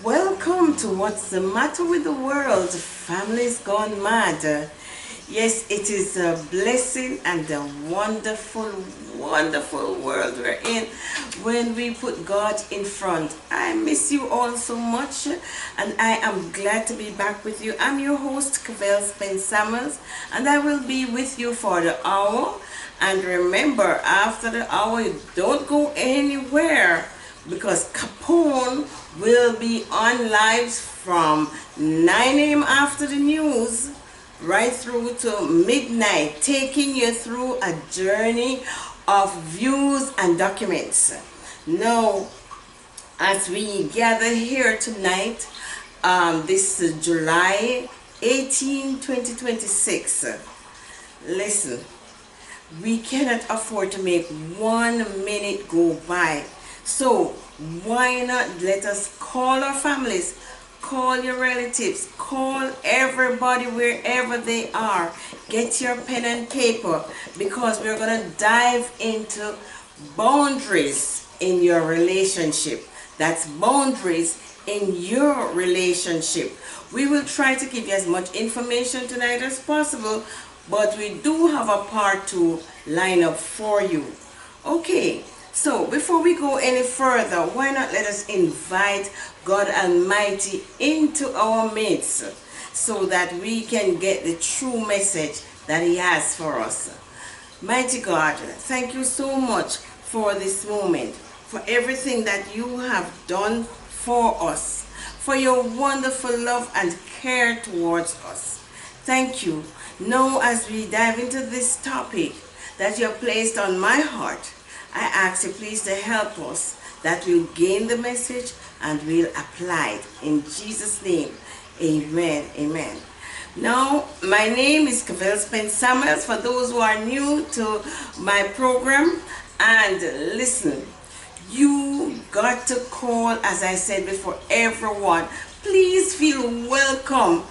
Welcome to What's the Matter with the World? Families Gone Mad. Yes, it is a blessing and a wonderful, wonderful world we're in when we put God in front. I miss you all so much and I am glad to be back with you. I'm your host, Cavell Spence Summers, and I will be with you for the hour. And remember, after the hour, you don't go anywhere because Capone will be on live from 9 a.m. after the news right through to midnight, taking you through a journey of views and documents. Now, as we gather here tonight, this is July 18, 2026, listen, we cannot afford to make 1 minute go by. So why not let us call our families, call your relatives, call everybody wherever they are. Get your pen and paper because we're going to dive into boundaries in your relationship. That's boundaries in your relationship. We will try to give you as much information tonight as possible, but we do have a part 2 lined up for you. Okay. So before we go any further, why not let us invite God Almighty into our midst so that we can get the true message that He has for us. Mighty God, thank you so much for this moment, for everything that you have done for us, for your wonderful love and care towards us. Thank you. Now as we dive into this topic that you have placed on my heart, I ask you please to help us that we'll gain the message and we'll apply it. In Jesus' name, amen, amen. Now, my name is Cavell Spence Summers, for those who are new to my program. And listen, you got to call, as I said before, everyone. Please feel welcome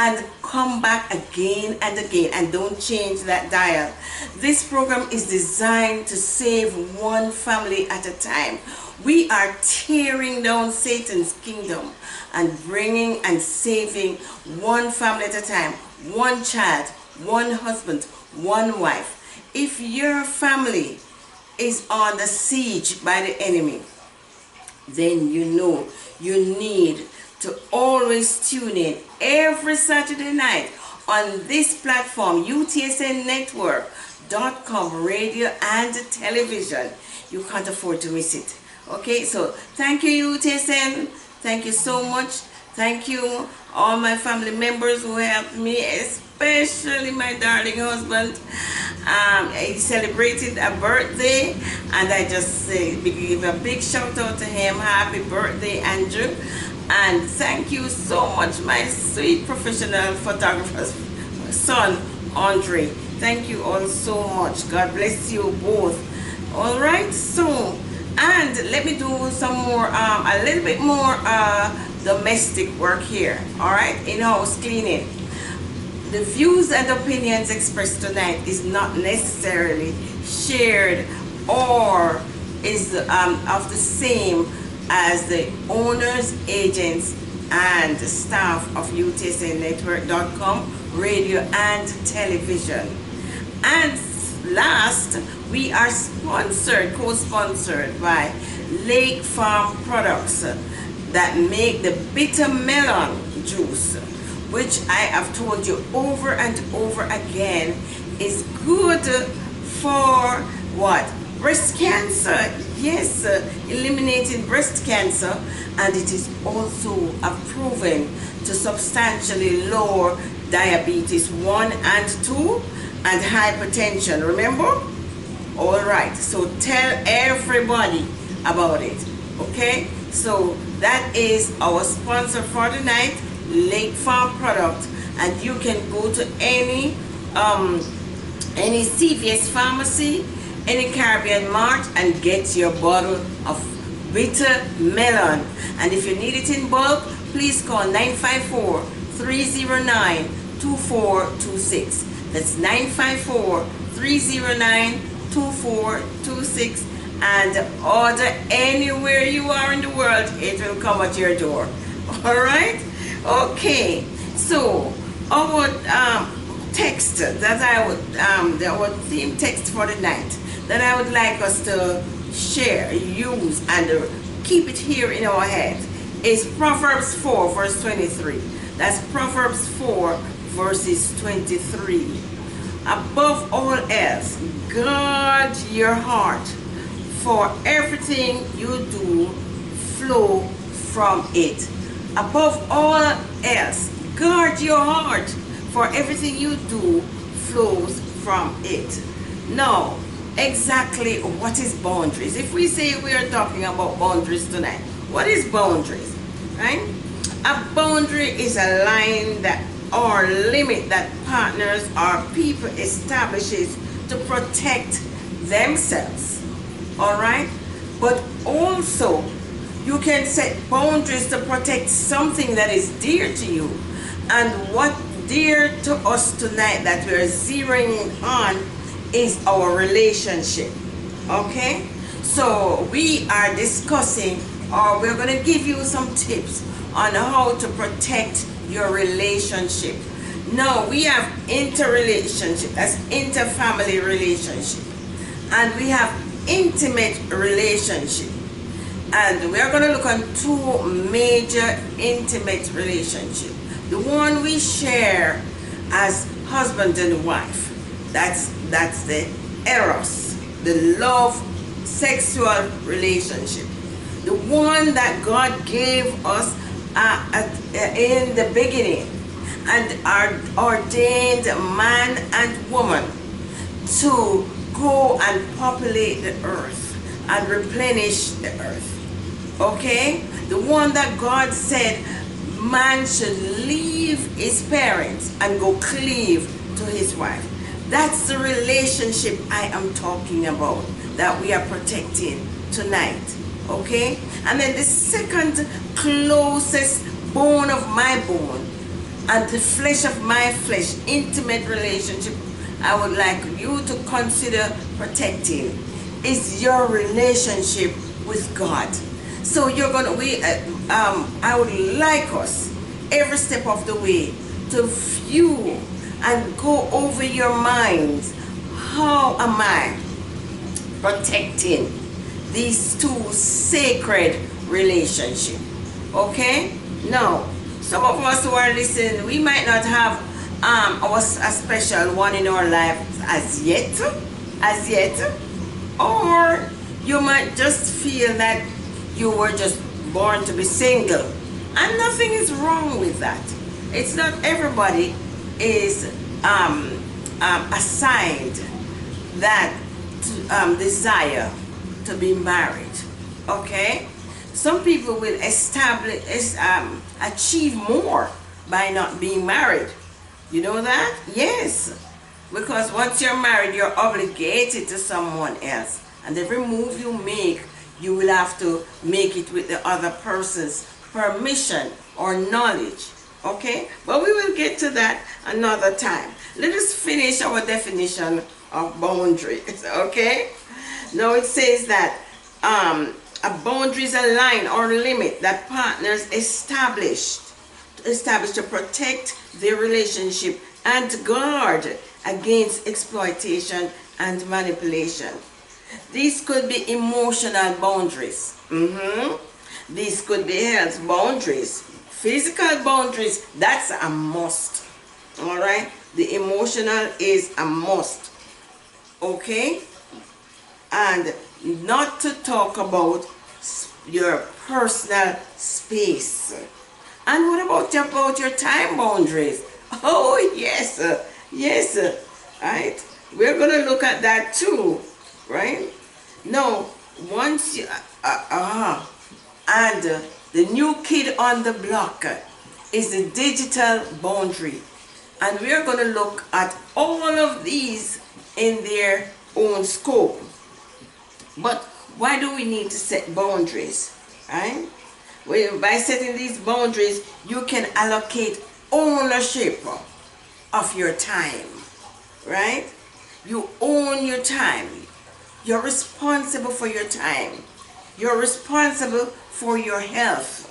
and come back again and again, and don't change that dial. This program is designed to save one family at a time. We are tearing down Satan's kingdom and bringing and saving one family at a time, one child, one husband, one wife. If your family is on the siege by the enemy, then you know you need to always tune in every Saturday night on this platform, UTSNnetwork.com, radio and television. You can't afford to miss it. Okay, so thank you, UTSN. Thank you so much. Thank you, all my family members who helped me, especially my darling husband. He celebrated a birthday, and I just give a big shout out to him. Happy birthday, Andrew. And thank you so much, my sweet professional photographer's son, Andre. Thank you all so much. God bless you both. All right, so, and let me do some more, a little bit more domestic work here. All right, in-house cleaning. The views and opinions expressed tonight is not necessarily shared or is of the same as the owners, agents, and staff of UTSNnetwork.com, radio and television. And last, we are sponsored, co-sponsored by Lake Farm Products that make the bitter melon juice, which I have told you over and over again is good for what? Breast cancer. Yes, eliminating breast cancer, and it is also proven to substantially lower diabetes 1 and 2 and hypertension. Remember? All right, so tell everybody about it. Okay, so that is our sponsor for tonight, Lake Farm Product, and you can go to any CVS pharmacy, any Caribbean Mart, and get your bottle of bitter melon. And if you need it in bulk, please call 954-309-2426. That's 954-309-2426. and order anywhere you are in the world. It will come at your door. All right? Okay. So our text that I would our theme text for the night that I would like us to share, use, and keep it here in our head is Proverbs 4 verse 23. That's Proverbs 4 verses 23. Above all else, guard your heart, for everything you do flow from it. Above all else, guard your heart, for everything you do flows from it. Now, exactly what is boundaries? If we say we are talking about boundaries tonight, what is boundaries? Right? A boundary is a line that or limit that partners or people establishes to protect themselves. All right? But also you can set boundaries to protect something that is dear to you. And what dear to us tonight that we're zeroing on is our relationship. Okay? So we are discussing, or we're going to give you some tips on how to protect your relationship. Now we have interrelationship, that's interfamily relationship, and we have intimate relationship, and we are going to look on two major intimate relationship. The one we share as husband and wife, that's the eros, the love sexual relationship, the one that God gave us in the beginning, and are ordained man and woman to go and populate the earth and replenish the earth. Okay? The one that God said man should leave his parents and go cleave to his wife. That's the relationship I am talking about that we are protecting tonight. Okay? And then the second closest bone of my bone and the flesh of my flesh, intimate relationship I would like you to consider protecting is your relationship with God. So you're gonna I would like us every step of the way to view and go over your minds. How am I protecting these two sacred relationships? Okay? Now, some of us who are listening, we might not have a special one in our life as yet, or you might just feel that you were just born to be single, and nothing is wrong with that. It's not everybody is assigned that desire to be married. Okay, some people will achieve more by not being married. You know that? Yes, because once you're married, you're obligated to someone else, and every move you make, you will have to make it with the other person's permission or knowledge. Okay, but we will get to that another time. Let us finish our definition of boundaries. Okay, now it says that a boundary is a line or limit that partners establish to protect their relationship and guard against exploitation and manipulation. These could be emotional boundaries. These could be health boundaries, physical boundaries. That's a must. All right, the emotional is a must. Okay, and not to talk about your personal space. And what about your time boundaries? Oh yes, yes, right. We're gonna look at that too, right? Now, once you and the new kid on the block is the digital boundary, and we're gonna look at all of these in their own scope. But why do we need to set boundaries, right? Well, by setting these boundaries, you can allocate ownership of your time, right? You own your time. You're responsible for your time. You're responsible for your health,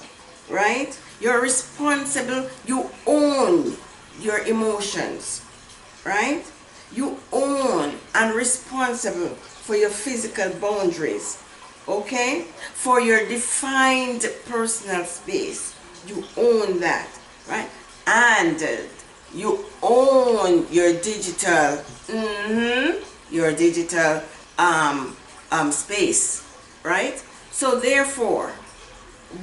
right? You're responsible. You own your emotions, right? You own and responsible for your physical boundaries, okay? For your defined personal space. You own that, right? And you own your digital, your digital space, right? So therefore,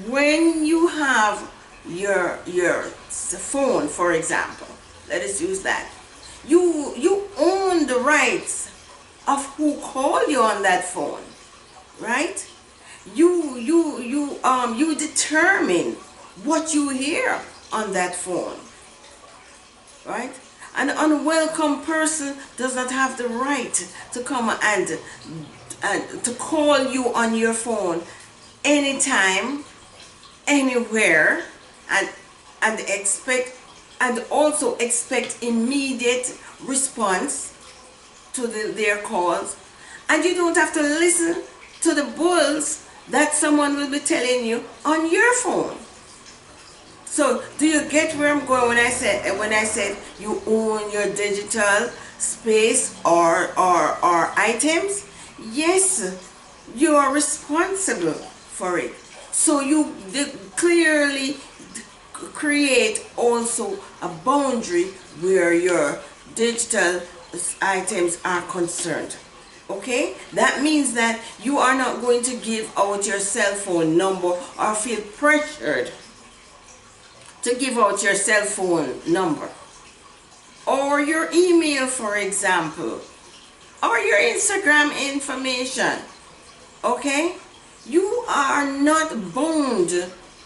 when you have your phone, for example, let us use that. You own the rights of who call you on that phone, right? You determine what you hear on that phone, right? An unwelcome person does not have the right to come and to call you on your phone anytime, anywhere, and expect and also expect immediate response to their calls, and you don't have to listen to the bulls that someone will be telling you on your phone. So do you get where I'm going when I said you own your digital space or items? Yes, you are responsible for it. So you clearly create also a boundary where your digital items are concerned. Okay? That means that you are not going to give out your cell phone number or feel pressured to give out your cell phone number or your email, for example, or your Instagram information. Okay? You are not bound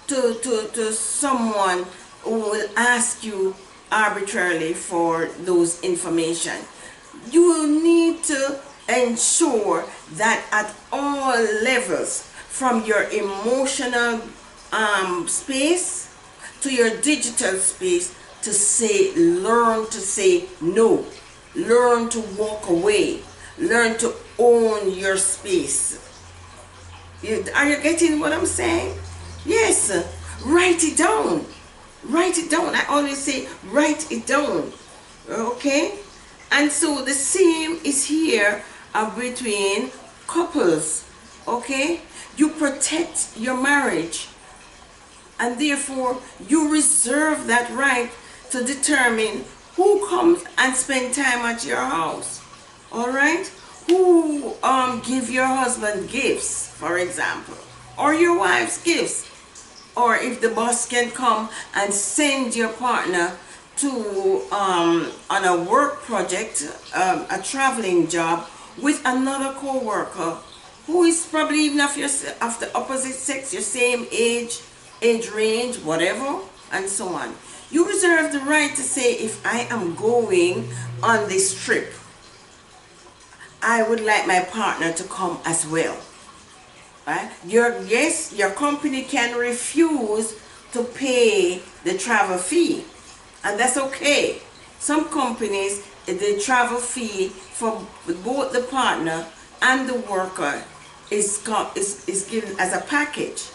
to someone who will ask you arbitrarily for those information. You need to ensure that at all levels, from your emotional space to your digital space, learn to say no, learn to walk away, learn to own your space. Are you getting what I'm saying? Yes, write it down. Write it down. I always say write it down. Okay? And so the same is here between couples. Okay? You protect your marriage, and therefore you reserve that right to determine who comes and spend time at your house. All right? Who give your husband gifts, for example, or your wife's gifts, or if the boss can come and send your partner to on a work project, a traveling job with another co-worker who is probably even of the opposite sex, your same age range, whatever, and so on. You reserve the right to say, if I am going on this trip, I would like my partner to come as well. Right? Your company can refuse to pay the travel fee, and that's okay. Some companies, the travel fee for both the partner and the worker is given as a package.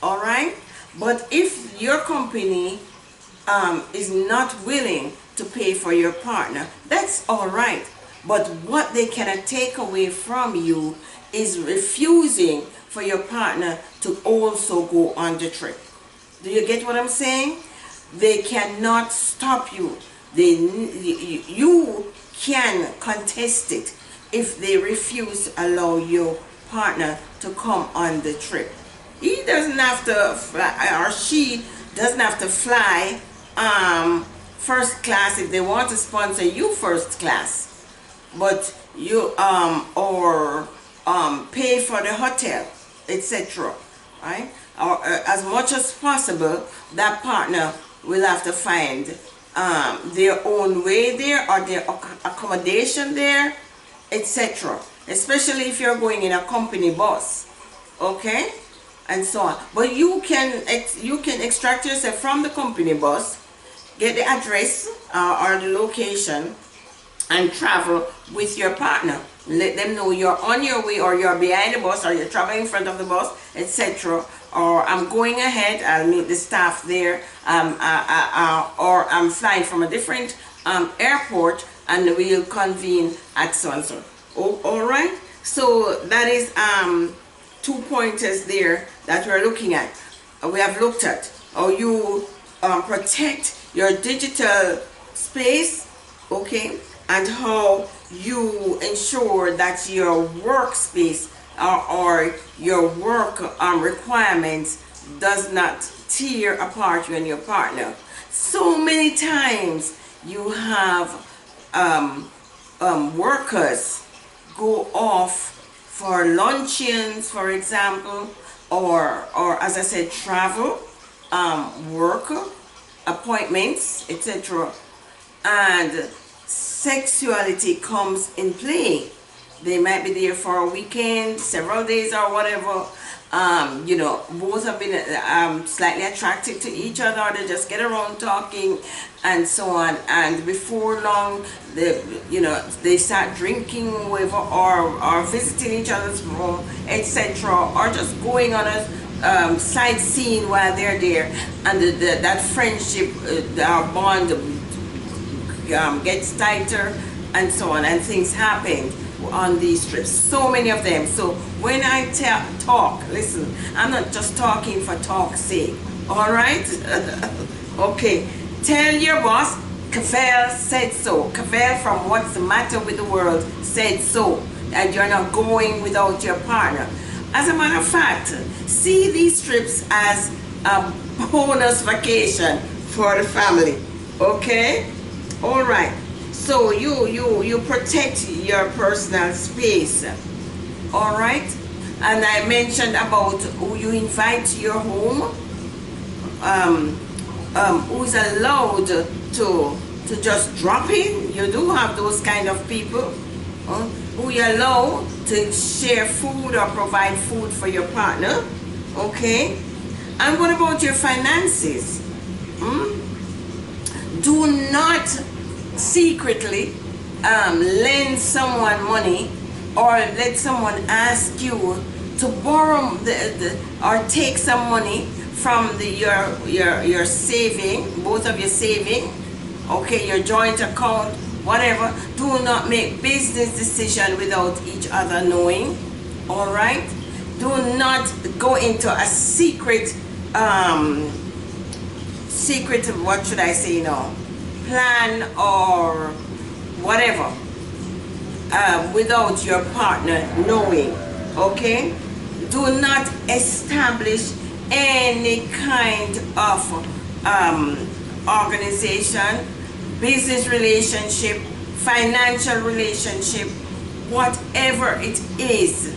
All right, but if your company is not willing to pay for your partner, that's all right. But what they cannot take away from you is refusing for your partner to also go on the trip. Do you get what I'm saying? They cannot stop you. You can contest it if they refuse to allow your partner to come on the trip. He doesn't have to fly, or she doesn't have to fly first class if they want to sponsor you first class. But you or pay for the hotel, etc. Right? Or as much as possible, that partner will have to find their own way there, or their accommodation there, etc. Especially if you're going in a company bus, okay, and so on. But you can extract yourself from the company bus, get the address or the location, and travel with your partner. Let them know you're on your way, or you're behind the bus, or you're traveling in front of the bus, etc. Or I'm going ahead, I'll meet the staff there, or I'm flying from a different airport, and we'll convene at so and so. Oh, all right. So that is 2 pointers there that we're looking at. We have looked at how you protect your digital space, okay, and how you ensure that your workspace or your work requirements does not tear apart you and your partner. So many times you have workers go off for luncheons, for example, or as I said, travel, work, appointments, etc. And sexuality comes in play. They might be there for a weekend, several days, or whatever. You know, both have been slightly attracted to each other. They just get around talking and so on. And before long, they start drinking with or visiting each other's home, etc. Or just going on a sightseeing while they're there. And that friendship, our bond gets tighter and so on. And things happen on these trips, so many of them. So when I talk, listen, I'm not just talking for talk's sake, all right? Okay, tell your boss, Cavell said so. Cavell from What's the Matter with the World said so, and you're not going without your partner. As a matter of fact, see these trips as a bonus vacation for the family, okay? All right. So you protect your personal space, all right? And I mentioned about who you invite to your home, who's allowed to just drop in. You do have those kind of people who you allow to share food or provide food for your partner, okay? And what about your finances? Do not secretly lend someone money, or let someone ask you to borrow or take some money from your saving, both of your saving, okay, your joint account, whatever. Do not make business decision without each other knowing, all right? Do not go into a secret what should I say now, plan or whatever without your partner knowing, okay? Do not establish any kind of organization, business relationship, financial relationship, whatever it is,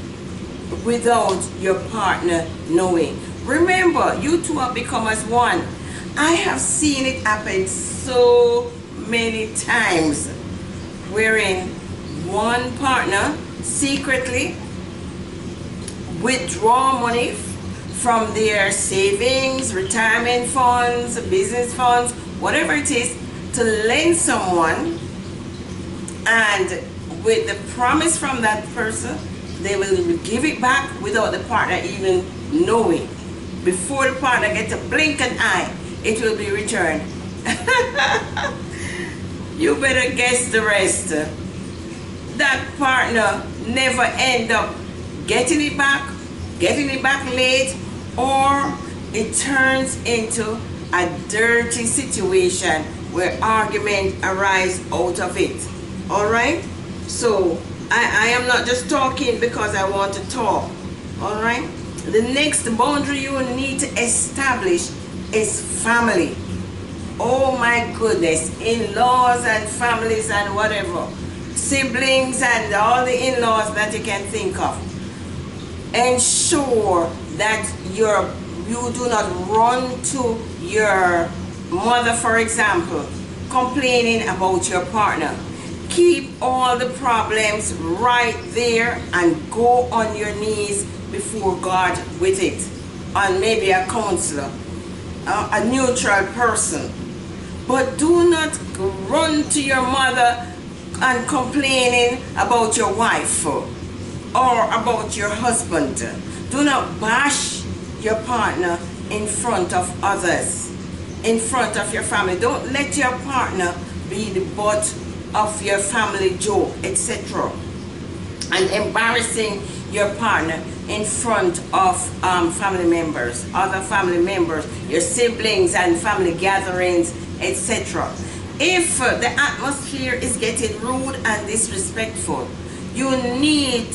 without your partner knowing. Remember, you two have become as one. I have seen it happen so many times, wherein one partner secretly withdraw money from their savings, retirement funds, business funds, whatever it is, to lend someone, and with the promise from that person, they will give it back without the partner even knowing. Before the partner gets a blink an eye, it will be returned. You better guess the rest. That partner never end up getting it back late, or it turns into a dirty situation where argument arise out of it. All right? So I am not just talking because I want to talk. All right? The next boundary you need to establish is family. Oh my goodness, in-laws and families and whatever, siblings and all the in-laws that you can think of. Ensure that you do not run to your mother, for example, complaining about your partner. Keep all the problems right there and go on your knees before God with it, and maybe a counselor, a neutral person. But do not run to your mother and complaining about your wife or about your husband. Do not bash your partner in front of others, in front of your family. Don't let your partner be the butt of your family joke, etc. And embarrassing your partner in front of family members, other family members, your siblings and family gatherings, etc. If the atmosphere is getting rude and disrespectful, you need,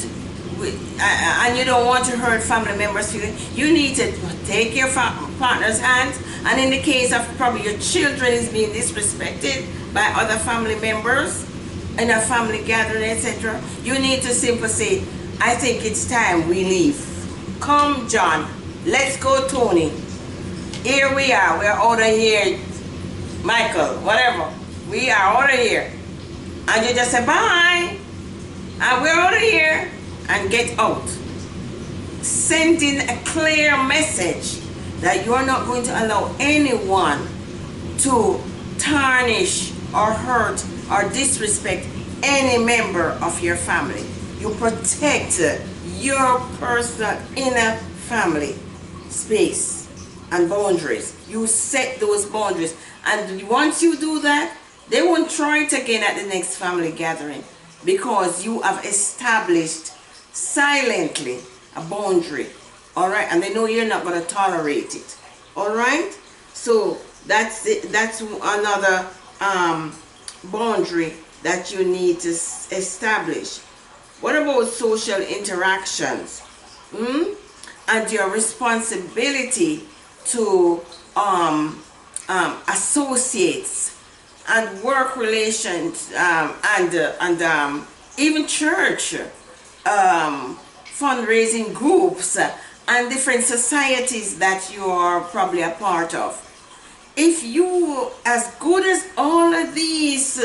and you don't want to hurt family members' feelings, you need to take your partner's hands. And in the case of probably your children is being disrespected by other family members in a family gathering, etc., you need to simply say, I think it's time we leave. Come, John. Let's go, Tony. Here we are. We're out of here. Michael, whatever. We are out of here. And you just say, bye. And we're out of here. And get out. Sending a clear message that you're not going to allow anyone to tarnish or hurt or disrespect any member of your family. You protect your personal inner family space and boundaries. You set those boundaries, and once you do that, they won't try it again at the next family gathering, because you have established silently a boundary. All right, and they know you're not going to tolerate it. All right, so that's it. That's another boundary that you need to establish. What about social interactions? And your responsibility to associates and work relations and even church fundraising groups and different societies that you are probably a part of. If you, as good as all of these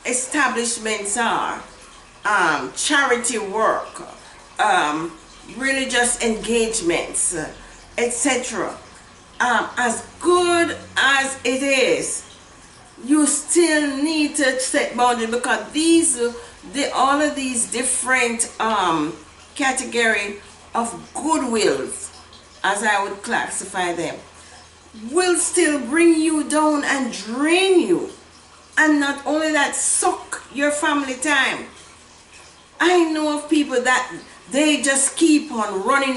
establishments are, charity work, religious engagements, etc., as good as it is, you still need to set boundaries, because all of these different category of goodwills, as I would classify them, will still bring you down and drain you. And not only that, suck your family time. I know of people that they just keep on running.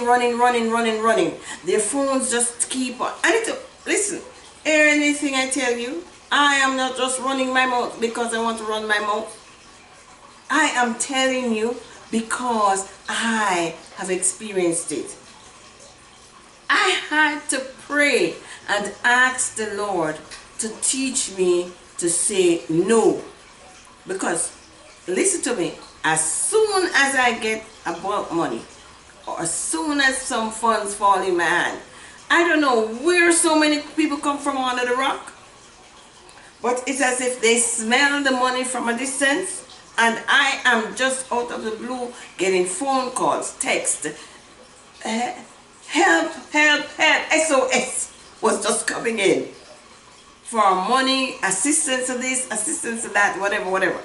Their phones just keep on. I need to, listen, hear anything I tell you. I am not just running my mouth because I want to run my mouth. I am telling you because I have experienced it. I had to pray and ask the Lord to teach me to say no. Because, listen to me, as soon as I get about money, or as soon as some funds fall in my hand, I don't know where so many people come from under the rock, but it's as if they smell the money from a distance, and I am just out of the blue getting phone calls, text, help, SOS was just coming in for money, assistance to this, assistance to that, whatever.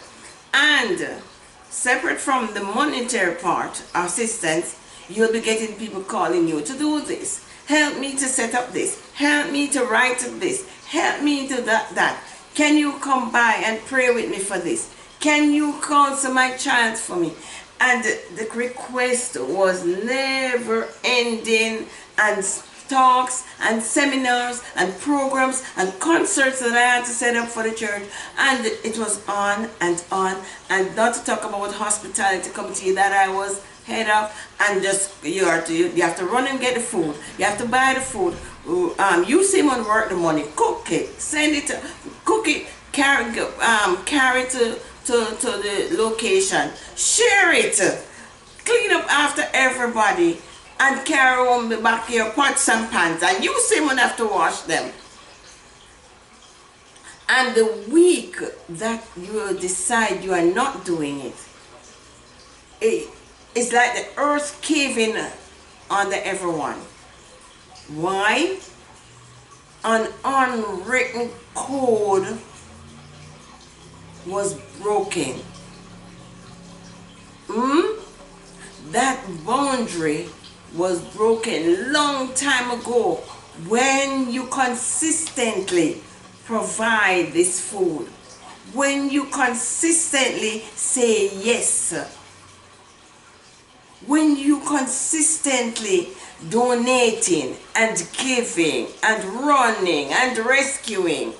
And separate from the monetary part, assistance, you'll be getting people calling you to do this. Help me to set up this. Help me to write this. Help me to that. Can you come by and pray with me for this? Can you counsel my child for me? And the request was never ending, and talks and seminars and programs and concerts that I had to set up for the church, and it was on, and not to talk about hospitality committee that I was head of, and just you have to run and get the food, you have to buy the food, you see someone work the money, cook it, send it, cook it, carry it to the location, share it, clean up after everybody, and carry home the back your pots and pans, and you someone have to wash them. And the week that you decide you are not doing it, it's like the earth caving under everyone. Why? An unwritten code was broken. Hmm? That boundary was broken long time ago when you consistently provide this food, when you consistently say yes, when you consistently donating and giving and running and rescuing,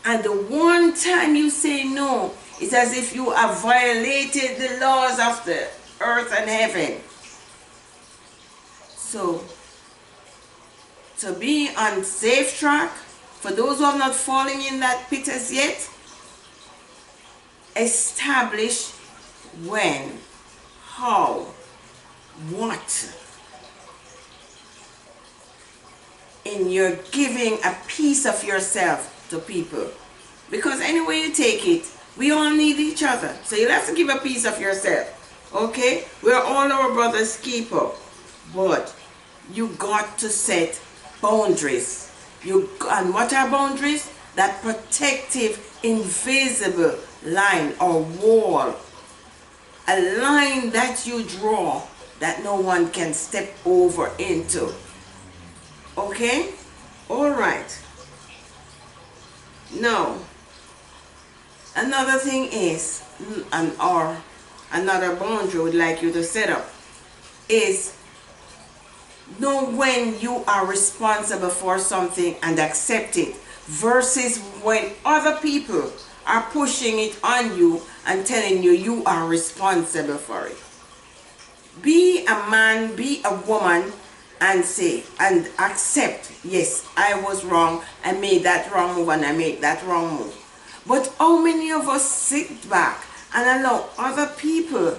and the one time you say no, it's as if you have violated the laws of the earth and heaven. So, to be on safe track, for those who have not fallen in that pit as yet, establish when, how, what, in your giving a piece of yourself to people. Because anyway you take it, we all need each other. So you'll have to give a piece of yourself. Okay? We're all our brother's keeper. But you got to set boundaries. And what are boundaries? That protective, invisible line or wall. A line that you draw that no one can step over into. Okay? Alright. Now, another thing is, or another boundary I would like you to set up, is know when you are responsible for something and accept it, versus when other people are pushing it on you and telling you you are responsible for it. Be a man, be a woman, and say and accept, yes, I was wrong, I made that wrong move and I made that wrong move. But how many of us sit back and allow other people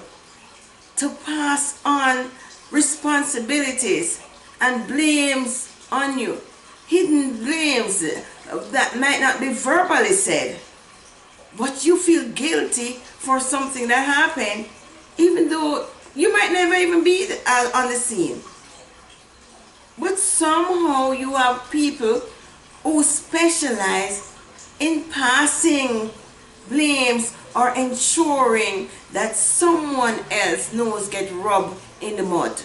to pass on responsibilities and blames on you? Hidden blames that might not be verbally said, but you feel guilty for something that happened, even though you might never even be on the scene. But somehow you have people who specialize in passing blames or ensuring that someone else nose get rubbed in the mud.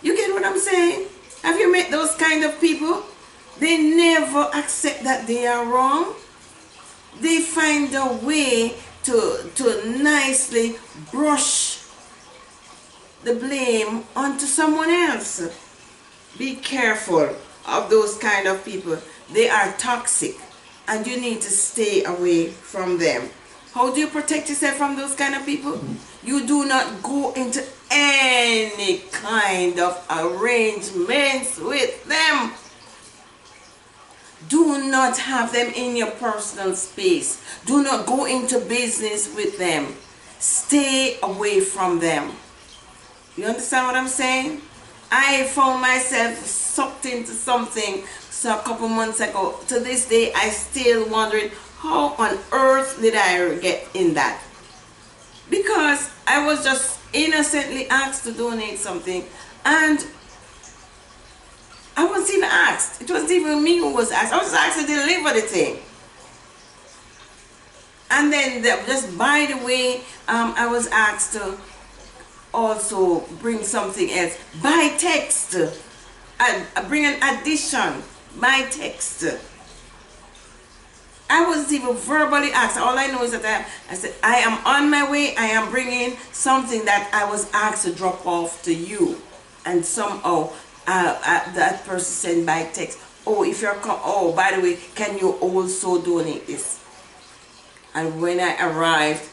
You get what I'm saying? Have you met those kind of people? They never accept that they are wrong. They find a way to nicely brush the blame onto someone else. Be careful of those kind of people. They are toxic and you need to stay away from them. How do you protect yourself from those kind of people? You do not go into any kind of arrangements with them. Do not have them in your personal space. Do not go into business with them. Stay away from them. You understand what I'm saying? I found myself sucked into something a couple months ago. To this day, I still wondering how on earth did I get in that? Because I was just innocently asked to donate something, and I wasn't even asked. It wasn't even me who was asked. I was asked to deliver the thing. And then just by the way, I was asked to also bring something else by text, and bring an addition by text. I wasn't even verbally asked. All I know is that I said, I am on my way. I am bringing something that I was asked to drop off to you. And somehow that person sent by text, oh, if you're oh, by the way, can you also donate this? And when I arrived,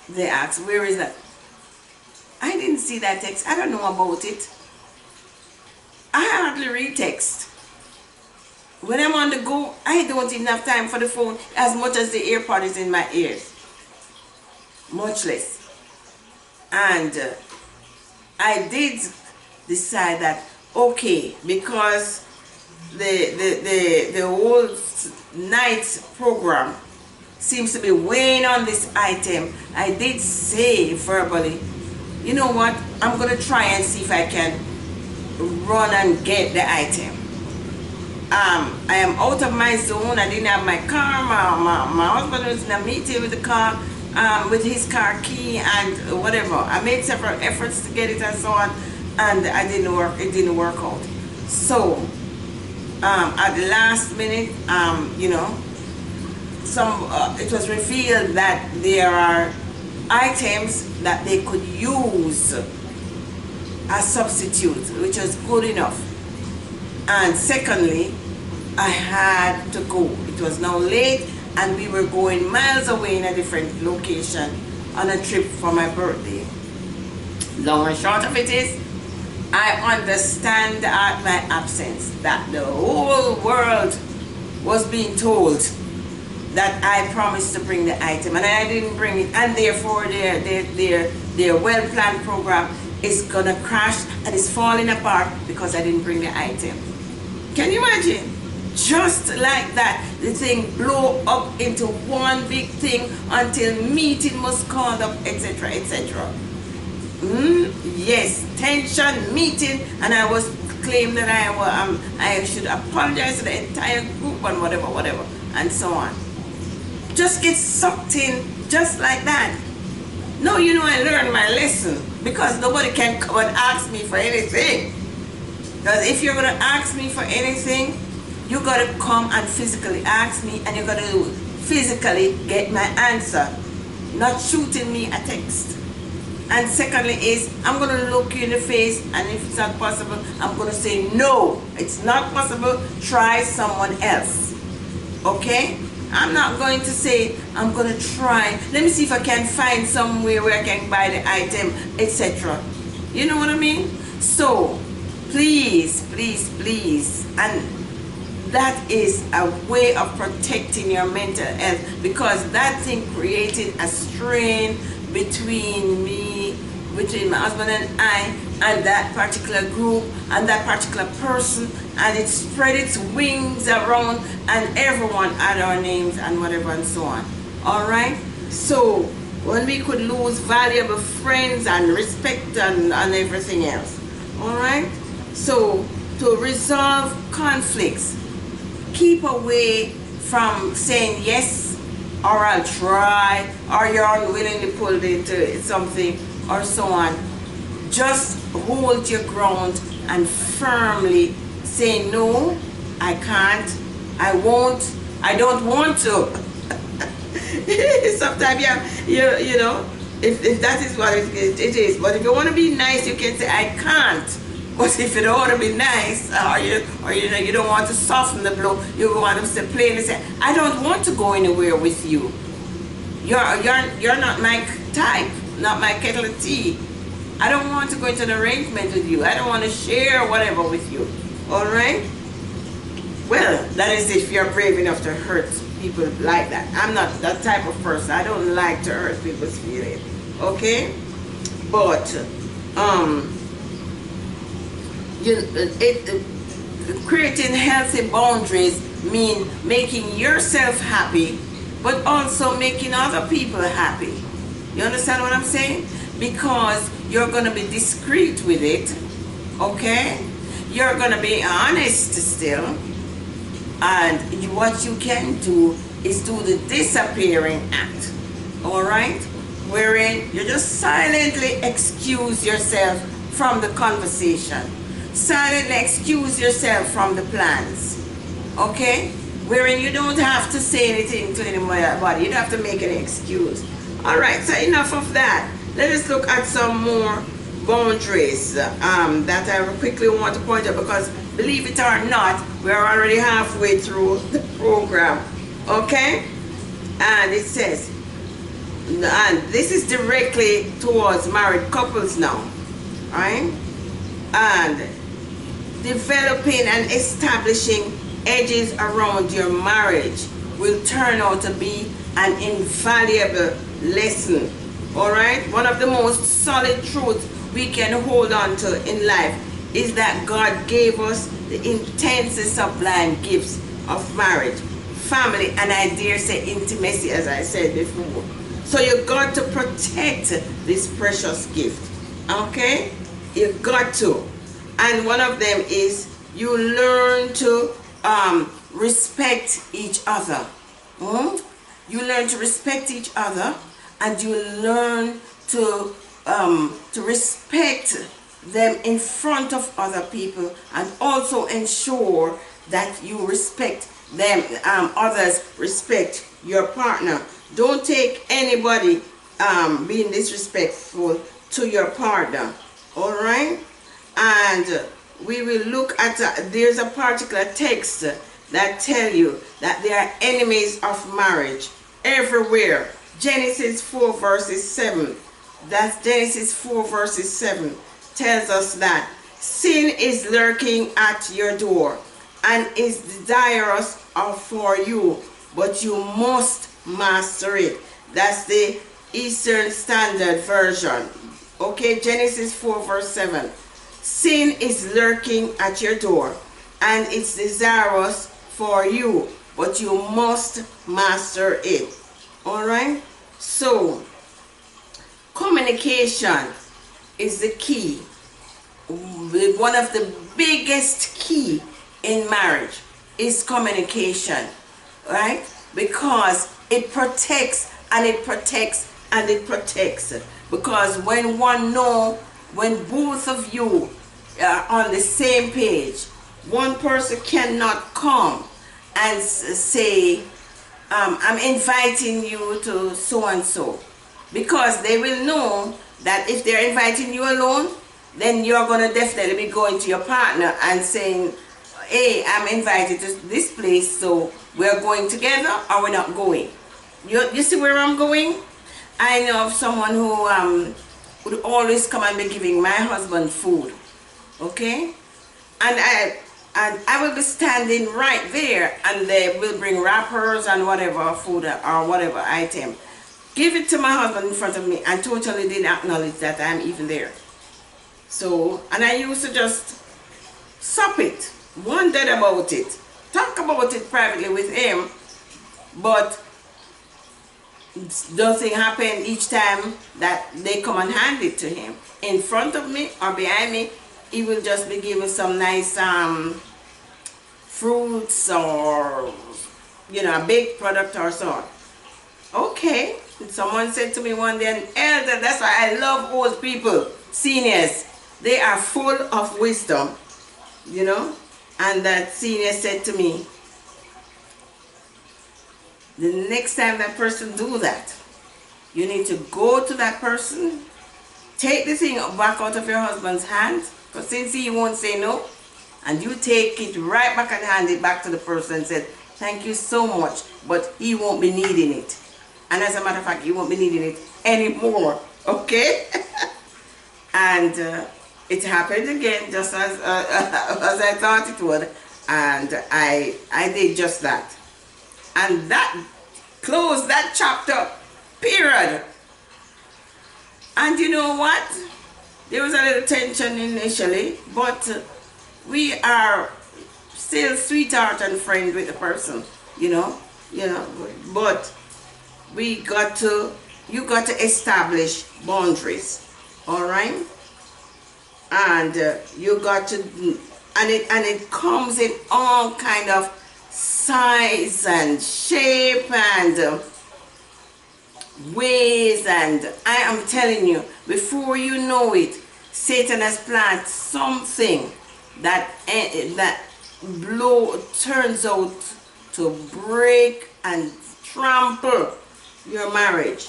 they asked, where is that? I didn't see that text. I don't know about it. I hardly read text. When I'm on the go, I don't even have time for the phone as much as the AirPod is in my ears. Much less. And I did decide that, okay, because the whole night program seems to be weighing on this item, I did say verbally, you know what, I'm going to try and see if I can run and get the item. I am out of my zone. I didn't have my car. My husband was in a meeting with the car, with his car key and whatever. I made several efforts to get it and so on, and it didn't work out. So at the last minute, you know, it was revealed that there are items that they could use as substitute, which was good enough. And secondly, I had to go. It was now late and we were going miles away in a different location on a trip for my birthday. Long and short of it is, I understand at my absence that the whole world was being told that I promised to bring the item and I didn't bring it, and therefore their well-planned program is gonna crash and it's falling apart because I didn't bring the item. Can you imagine? Just like that, the thing blow up into one big thing until meeting was called up, etc., etc. Yes, tension, meeting, and I was claimed that I should apologize to the entire group and whatever, and so on. Just get sucked in just like that. No, you know, I learned my lesson because nobody can come and ask me for anything. Because if you're going to ask me for anything, you got to come and physically ask me, and you got to physically get my answer, not shooting me a text. And secondly is, I'm going to look you in the face, and if it's not possible, I'm going to say, no, it's not possible, try someone else. Okay? I'm not going to say, I'm going to try, let me see if I can find somewhere where I can buy the item, etc. You know what I mean? So, please, please, please, and that is a way of protecting your mental health, because that thing created a strain between my husband and I, and that particular group, and that particular person, and it spread its wings around, and everyone had our names and whatever and so on. Alright? So, when we could lose valuable friends and respect and everything else. Alright? So, to resolve conflicts, keep away from saying yes, or I'll try, or you're unwillingly pulled into something, or so on. Just hold your ground and firmly say, no, I can't, I won't, I don't want to. Sometimes you know, if that is what it is. But if you want to be nice, you can say, I can't. But if you don't want to be nice, or you don't want to soften the blow, you want to say plainly, say, I don't want to go anywhere with you. You're not my type, not my kettle of tea. I don't want to go into an arrangement with you. I don't want to share whatever with you. All right? Well, that is if you're brave enough to hurt people like that. I'm not that type of person. I don't like to hurt people's feelings. Okay? But creating healthy boundaries mean making yourself happy, but also making other people happy. You understand what I'm saying? Because you're going to be discreet with it, okay? You're going to be honest still, and what you can do is do the disappearing act, all right? Wherein you just silently excuse yourself from the conversation. Silently excuse yourself from the plans, okay? Wherein you don't have to say anything to anybody. You don't have to make any excuse. All right, so enough of that. Let us look at some more boundaries that I quickly want to point out, because believe it or not, we're already halfway through the program, okay? And it says, and this is directly towards married couples now, right? And developing and establishing edges around your marriage will turn out to be an invaluable lesson. All right, one of the most solid truths we can hold on to in life is that God gave us the intensely sublime gifts of marriage, family, and I dare say intimacy, as I said before. So you've got to protect this precious gift, okay? You've got to. And one of them is you learn to respect each other. Mm? You learn to respect each other, and you learn to respect them in front of other people, and also ensure that you respect them, others respect your partner. Don't take anybody being disrespectful to your partner. All right? And we will look at, there's a particular text that tell you that there are enemies of marriage everywhere. Genesis 4 verses 7. That's Genesis 4 verses 7 tells us that sin is lurking at your door and is desirous for you, but you must master it. That's the Eastern Standard Version. Okay, Genesis 4 verse 7. Sin is lurking at your door and it's desirous for you, but you must master it. All right? So, communication is the key. One of the biggest key in marriage is communication, right? Because it protects and it protects and it protects. Because when both of you are on the same page, one person cannot come and say, I'm inviting you to so and so, because they will know that if they're inviting you alone, then you're going to definitely be going to your partner and saying, hey, I'm invited to this place, so we're going together or we're not going. You see where I'm going? I know of someone who would always come and be giving my husband food, okay? And I will be standing right there, and they will bring wrappers and whatever food or whatever item. Give it to my husband in front of me and totally didn't acknowledge that I'm even there. So, and I used to just sup it, wondered about it, talk about it privately with him, but nothing happened each time that they come and hand it to him. In front of me or behind me, he will just be giving some nice fruits or, you know, a baked product or so on. Okay, someone said to me one day, an elder, that's why I love old people, seniors. They are full of wisdom, you know. And that senior said to me, the next time that person do that, you need to go to that person, take the thing back out of your husband's hand, because since he won't say no, and you take it right back and hand it back to the person and said, thank you so much, but he won't be needing it. And as a matter of fact, he won't be needing it anymore, okay? And it happened again, just as I thought it would, and I did just that. And that closed that chapter, period. And you know what? There was a little tension initially, but we are still sweetheart and friend with the person, you know. But you got to establish boundaries, all right? And you got to, and it comes in all kind of size and shape and ways, and I am telling you, before you know it, Satan has planted something that turns out to break and trample your marriage.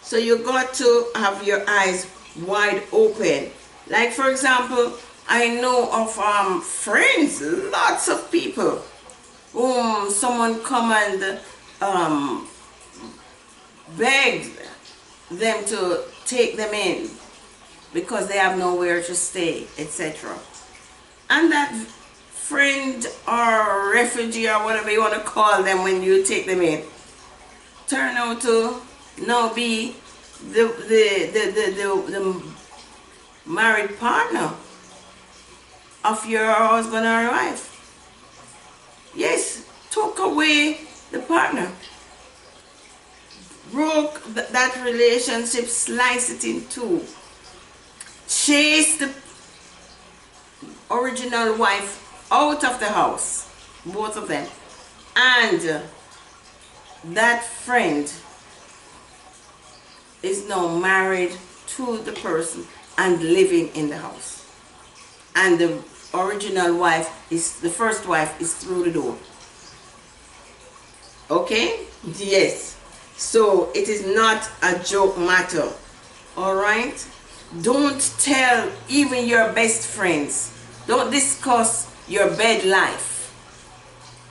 So you got to have your eyes wide open. Like, for example, I know of friends, lots of people whom someone come and begged them to take them in because they have nowhere to stay, etc. And that friend or refugee or whatever you want to call them when you take them in turn out to now be the married partner of your husband or wife. Yes, took away the partner, broke that relationship, sliced it in two, chased the original wife out of the house. both of them, and that friend is now married to the person and living in the house, and the original wife is, the first wife is through the door. Okay? Yes. So it is not a joke matter. All right? Don't tell even your best friends. Don't discuss your bed life,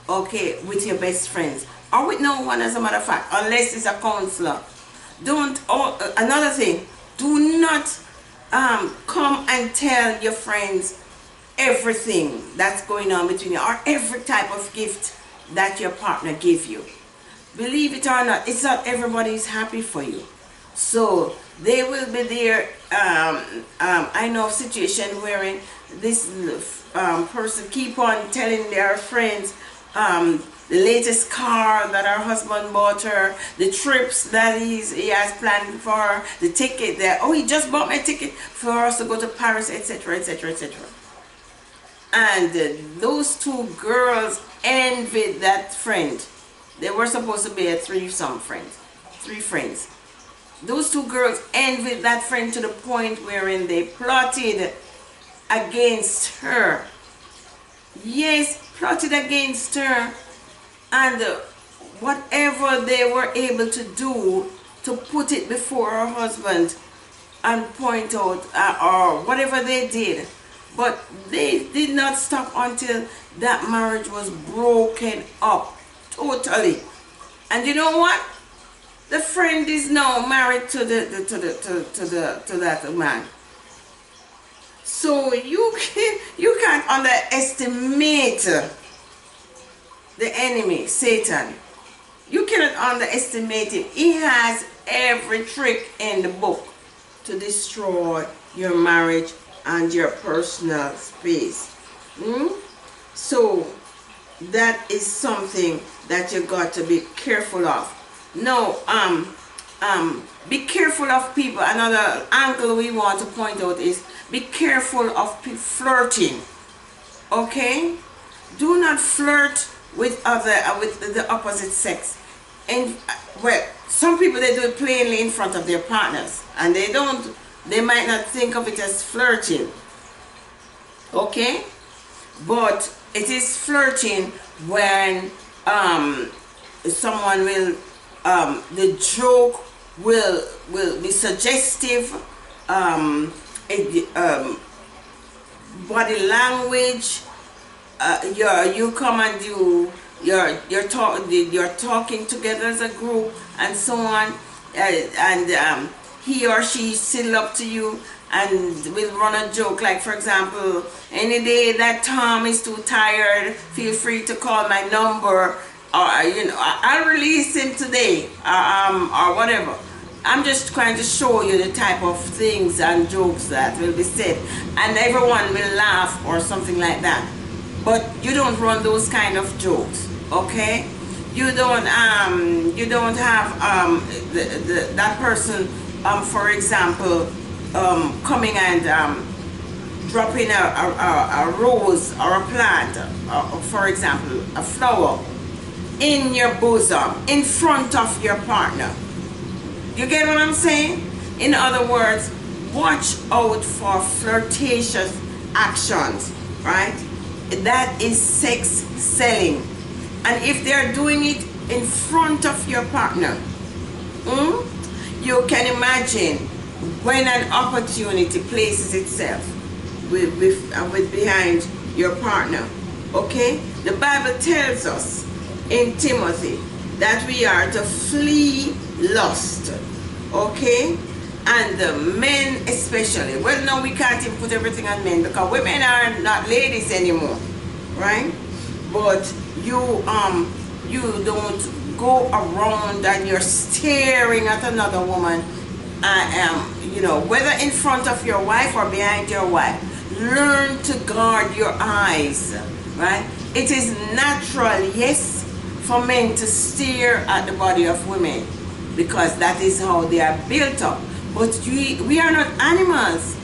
okay, with your best friends or with no one, as a matter of fact, unless it's a counselor. Don't. Another thing, do not come and tell your friends everything that's going on between you, or every type of gift that your partner give you. Believe it or not, it's not everybody is happy for you. So they will be there. I know of situation wherein this person keep on telling their friends the latest car that her husband bought her, the trips that he has planned for her, the ticket that, oh, he just bought my ticket for us to go to Paris, etc., etc., etc. And those two girls envied that friend. They were supposed to be a three friends. Those two girls envied that friend to the point wherein they plotted against her. Yes, plotted against her, and whatever they were able to do to put it before her husband and point out, or whatever they did. But they did not stop until that marriage was broken up totally. And you know what? The friend is now married to that man. So you can't underestimate the enemy, Satan. You cannot underestimate him. He has every trick in the book to destroy your marriage and your personal space. So that is something that you got to be careful of. No, be careful of people. Another angle we want to point out is be careful of flirting. Okay, do not flirt with the opposite sex. And well, some people, they do it plainly in front of their partners, and they might not think of it as flirting. Okay, but it is flirting when someone will the joke will be suggestive, body language, you come and you're talking together as a group and so on, and he or she sidle up to you and will run a joke, like, for example, any day that Tom is too tired, feel free to call my number, or I'll release him today, or whatever. I'm just trying to show you the type of things and jokes that will be said, and everyone will laugh or something like that. But you don't run those kind of jokes, okay? You don't have that person, for example, coming and dropping a rose or a plant, for example, a flower, in your bosom, in front of your partner. You get what I'm saying? In other words, watch out for flirtatious actions, right? That is sex selling. And if they're doing it in front of your partner, you can imagine when an opportunity places itself with behind your partner. Okay? The Bible tells us in Timothy that we are to flee lust. Okay? And the men especially. Well, no, we can't even put everything on men, because women are not ladies anymore, right? But you don't go around and you're staring at another woman, whether in front of your wife or behind your wife. Learn to guard your eyes, right? It is natural, yes, for men to stare at the body of women, because that is how they are built up. But we are not animals.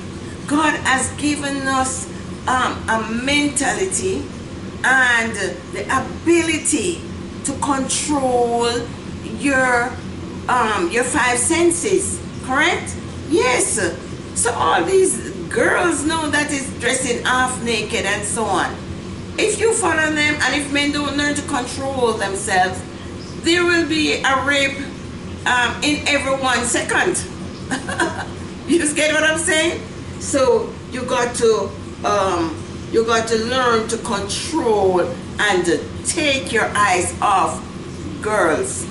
God has given us a mentality and the ability to control your five senses, correct? Yes. So all these girls know that is dressing half naked and so on. If you follow them, and if men don't learn to control themselves, there will be a rape in every 1 second. You just get what I'm saying? So you got to learn to control and take your eyes off girls.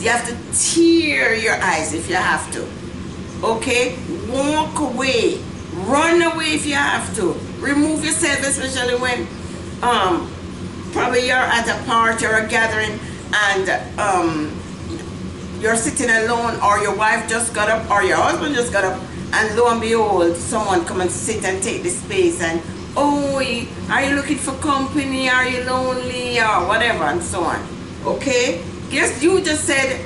You have to tear your eyes if you have to. Okay? Walk away. Run away if you have to. Remove yourself, especially when probably you're at a party or a gathering and you're sitting alone, or your wife just got up, or your husband just got up, and lo and behold, someone come and sit and take the space, and oh, are you looking for company? Are you lonely? Or whatever, and so on. Okay? Guess you just said,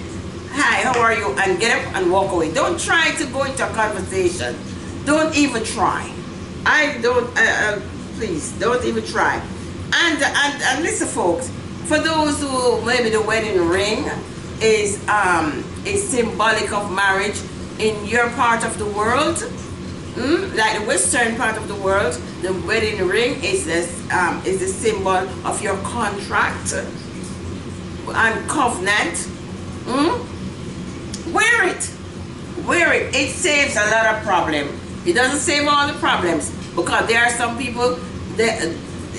hi, how are you? And get up and walk away. Don't try to go into a conversation. Don't even try. Please, don't even try. And listen, folks, for those who maybe the wedding ring is symbolic of marriage in your part of the world, like the western part of the world, the wedding ring is a symbol of your contract and covenant. Wear it. Wear it. It saves a lot of problems. It doesn't save all the problems, because there are some people that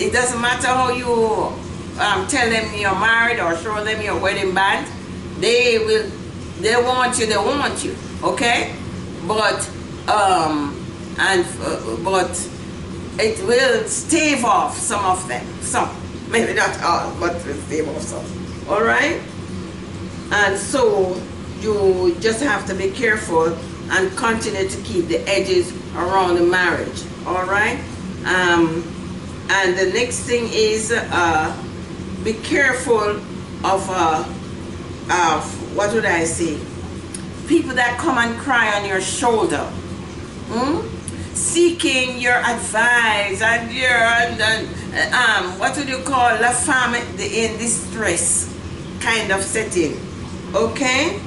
it doesn't matter how you tell them you're married or show them your wedding band, they want you, okay? But but it will stave off some of them, some, maybe not all, but it will stave off some. All right? And so you just have to be careful and continue to keep the edges around the marriage. All right? And the next thing is be careful of what would I say? People that come and cry on your shoulder, seeking your advice and your what would you call la femme in distress kind of setting. Okay?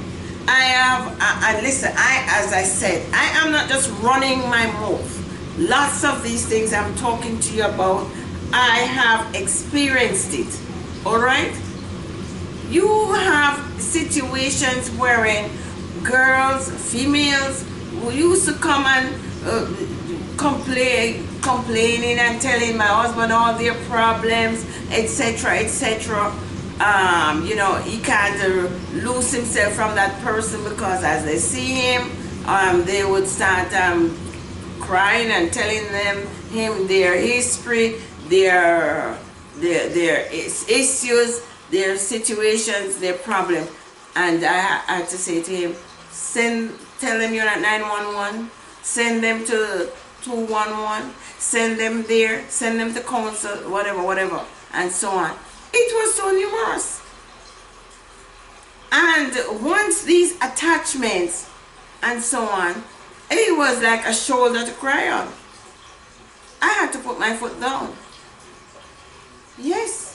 And listen, as I said, I am not just running my mouth. Lots of these things I'm talking to you about, I have experienced it. All right? You have situations wherein girls, females, who used to come and complaining and telling my husband all their problems, etc., etc. You know, he can't lose himself from that person, because as they see him, they would start crying and telling him their history, their issues, their situations, their problems. And I had to say to him, tell them you're at 911, send them to 211, send them there, send them to council, whatever, and so on. It was so numerous. And once these attachments and so on, it was like a shoulder to cry on. I had to put my foot down. Yes.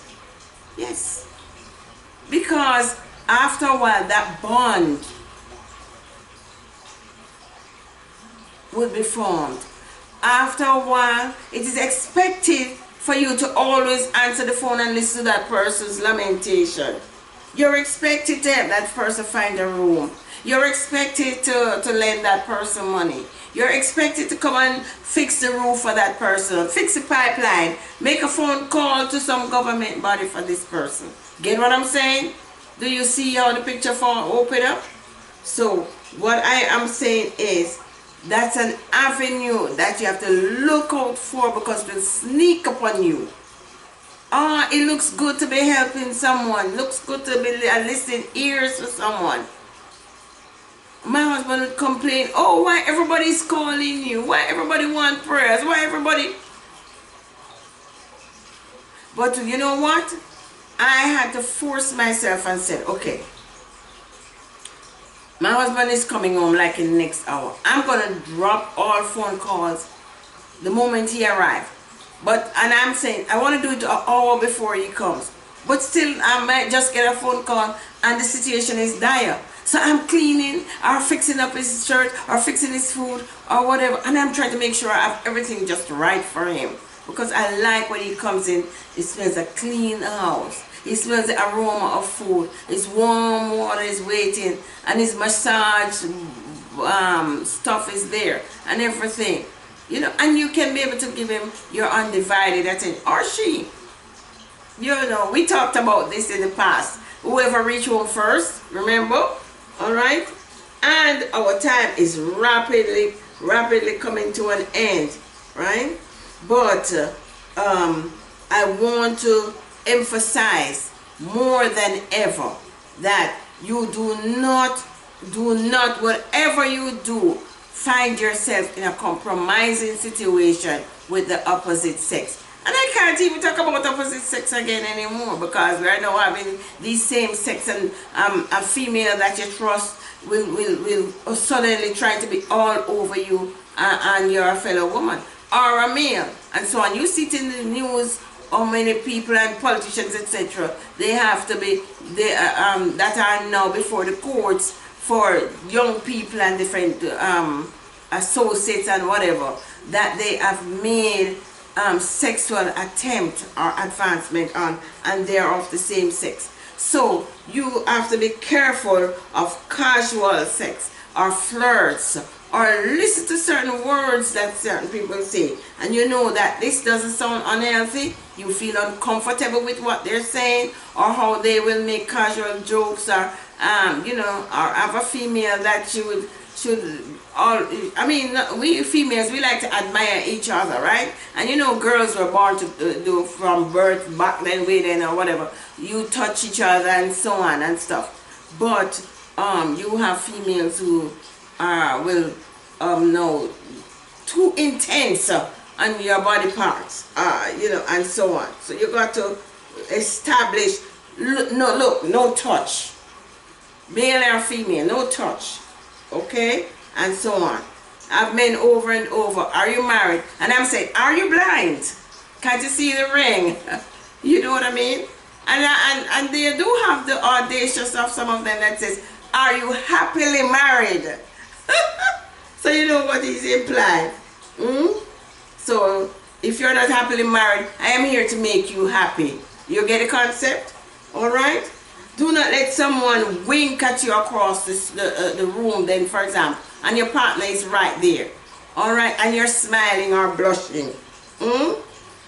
Because after a while, that bond would be formed. After a while, it is expected for you to always answer the phone and listen to that person's lamentation. You're expected to help that person find a room. You're expected to lend that person money. You're expected to come and fix the roof for that person, fix the pipeline, make a phone call to some government body for this person. Get what I'm saying? Do you see how the picture open up? So what I am saying is, that's an avenue that you have to look out for, because it will sneak upon you. It looks good to be helping someone. Looks good to be listening ears to someone. My husband would complain, oh, why everybody's calling you? Why everybody want prayers? Why everybody? But you know what? I had to force myself and said, okay, my husband is coming home like in the next hour. I'm going to drop all phone calls the moment he arrives. But and I'm saying I want to do it an hour before he comes. But still, I might just get a phone call and the situation is dire. So I'm cleaning or fixing up his shirt or fixing his food or whatever. And I'm trying to make sure I have everything just right for him. Because I like when he comes in, it smells a clean house. It smells the aroma of food. His warm water is waiting. And his massage stuff is there. And everything. You know, and you can be able to give him your undivided attention. Or she. You know, we talked about this in the past. Whoever reach home first, remember? Alright? And our time is rapidly coming to an end. Right? But I want to emphasize more than ever that you do not, whatever you do, find yourself in a compromising situation with the opposite sex. And I can't even talk about opposite sex again anymore, because we are now having the same sex, and a female that you trust will suddenly try to be all over you and you're a fellow woman, or a male, and so on. You see it in the news, how many people and politicians, etc., they have to be, that are now before the courts for young people and different associates and whatever, that they have made sexual attempt or advancement on, and they are of the same sex. So you have to be careful of casual sex or flirts, or listen to certain words that certain people say, and you know that this doesn't sound unhealthy. You feel uncomfortable with what they're saying, or how they will make casual jokes, or you know, or have a female that you should all, I mean, we females, we like to admire each other, right? And you know, girls were born to do from birth back then, way then, or whatever. You touch each other and so on and stuff. But you have females who will no, too intense on your body parts, you know, and so on. So you got to establish, no touch, male or female, no touch, okay, and so on. I've men over and over, are you married? And I'm saying, are you blind? Can't you see the ring? You know what I mean? And they do have the audacious of some of them that says, are you happily married? So you know what he's implying. So if you're not happily married, I am here to make you happy. You get the concept? Alright? Do not let someone wink at you across the room then, for example, and your partner is right there. Alright? And you're smiling or blushing.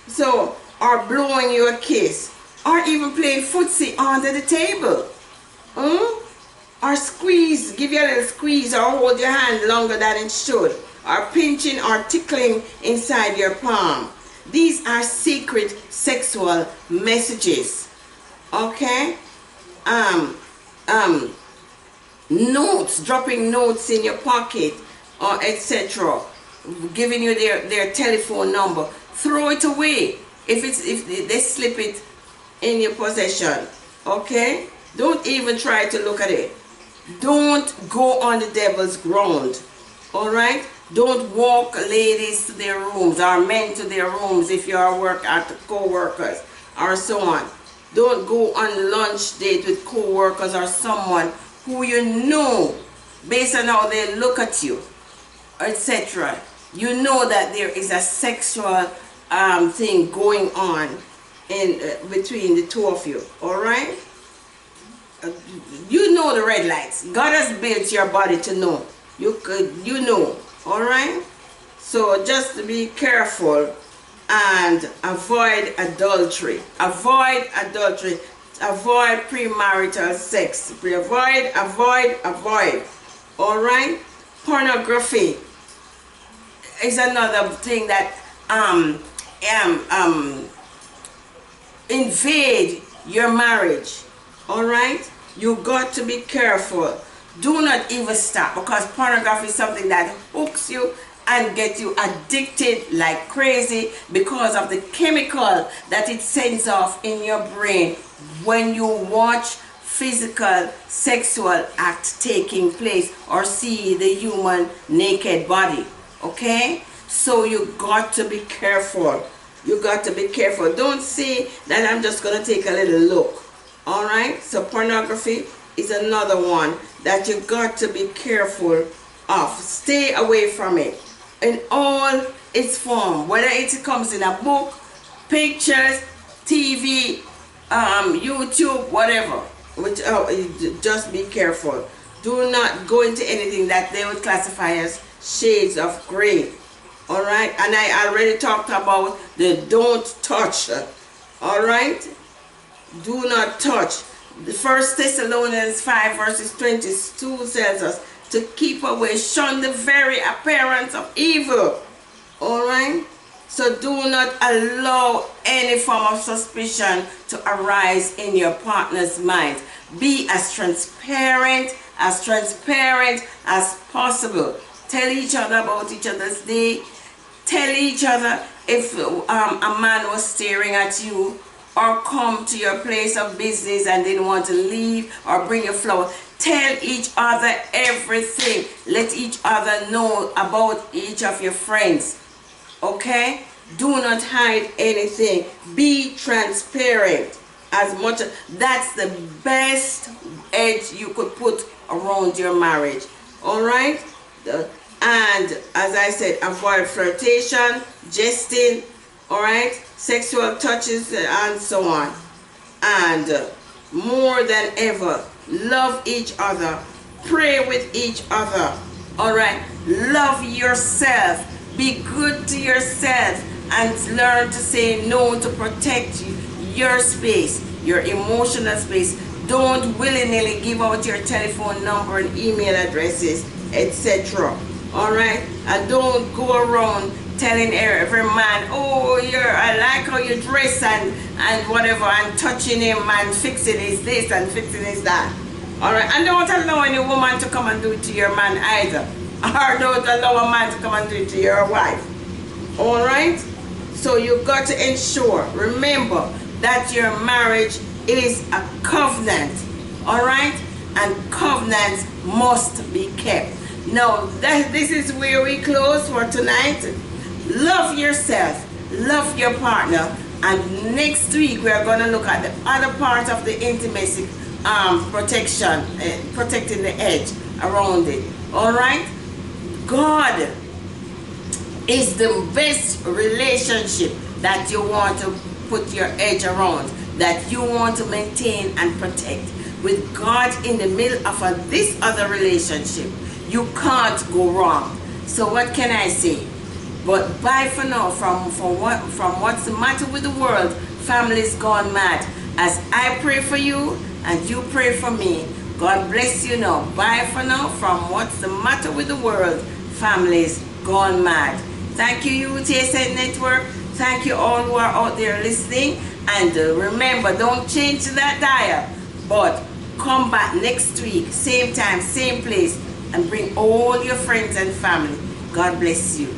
So, or blowing you a kiss. Or even playing footsie under the table. Or squeeze, give you a little squeeze, or hold your hand longer than it should, or pinching or tickling inside your palm. These are secret sexual messages. Okay? Notes, dropping notes in your pocket, or etc., giving you their telephone number. Throw it away if they slip it in your possession. Okay? Don't even try to look at it. Don't go on the devil's ground. Alright? Don't walk ladies to their rooms, or men to their rooms if you are at co-workers, or so on. Don't go on lunch date with co-workers or someone who you know, based on how they look at you, etc. You know that there is a sexual thing going on in between the two of you. Alright? You know the red lights. God has built your body to know. You know. Alright? So just be careful and avoid adultery. Avoid adultery. Avoid premarital sex. Avoid. Alright? Pornography is another thing that invade your marriage. Alright? You got to be careful. Do not even stop, because pornography is something that hooks you and gets you addicted like crazy because of the chemical that it sends off in your brain when you watch physical sexual act taking place or see the human naked body. Okay? So you got to be careful. You got to be careful. Don't say that I'm just going to take a little look. All right? So pornography is another one that you got to be careful of. Stay away from it in all its form, whether it comes in a book, pictures, TV, YouTube, whatever. Which just be careful. Do not go into anything that they would classify as shades of gray. All right, and I already talked about the don't touch. All right, do not touch. The 1 Thessalonians 5 verses 22 tells us to keep away, shun the very appearance of evil. All right, so do not allow any form of suspicion to arise in your partner's mind. Be as transparent as possible. Tell each other about each other's day. Tell each other if a man was staring at you, or come to your place of business and didn't want to leave, or bring you flowers. Tell each other everything. Let each other know about each of your friends. Okay? Do not hide anything. Be transparent as much. That's the best edge you could put around your marriage. All right? And as I said, avoid flirtation, jesting, all right, sexual touches, and so on. And more than ever, love each other, pray with each other, all right. Love yourself, be good to yourself, and learn to say no to protect your space, your emotional space. Don't willy-nilly give out your telephone number and email addresses, etc. All right, and don't go around telling every man, oh, I like how you dress and whatever, and touching him and fixing his this and fixing his that. All right, and don't allow any woman to come and do it to your man either, or don't allow a man to come and do it to your wife. All right, so you've got to ensure, remember that your marriage is a covenant. All right, and covenants must be kept. Now, this is where we close for tonight. Love yourself, love your partner, and next week we are going to look at the other part of the intimacy protection, protecting the edge around it. All right? God is the best relationship that you want to put your edge around, that you want to maintain and protect. With God in the middle of this other relationship, you can't go wrong. So what can I say? But bye for now. From what's the matter with the world, families gone mad. As I pray for you and you pray for me, God bless you now. Bye for now. From what's the matter with the world, families gone mad. Thank you, UTSN Network. Thank you all who are out there listening. And remember, don't change that dial, but come back next week, same time, same place, and bring all your friends and family. God bless you.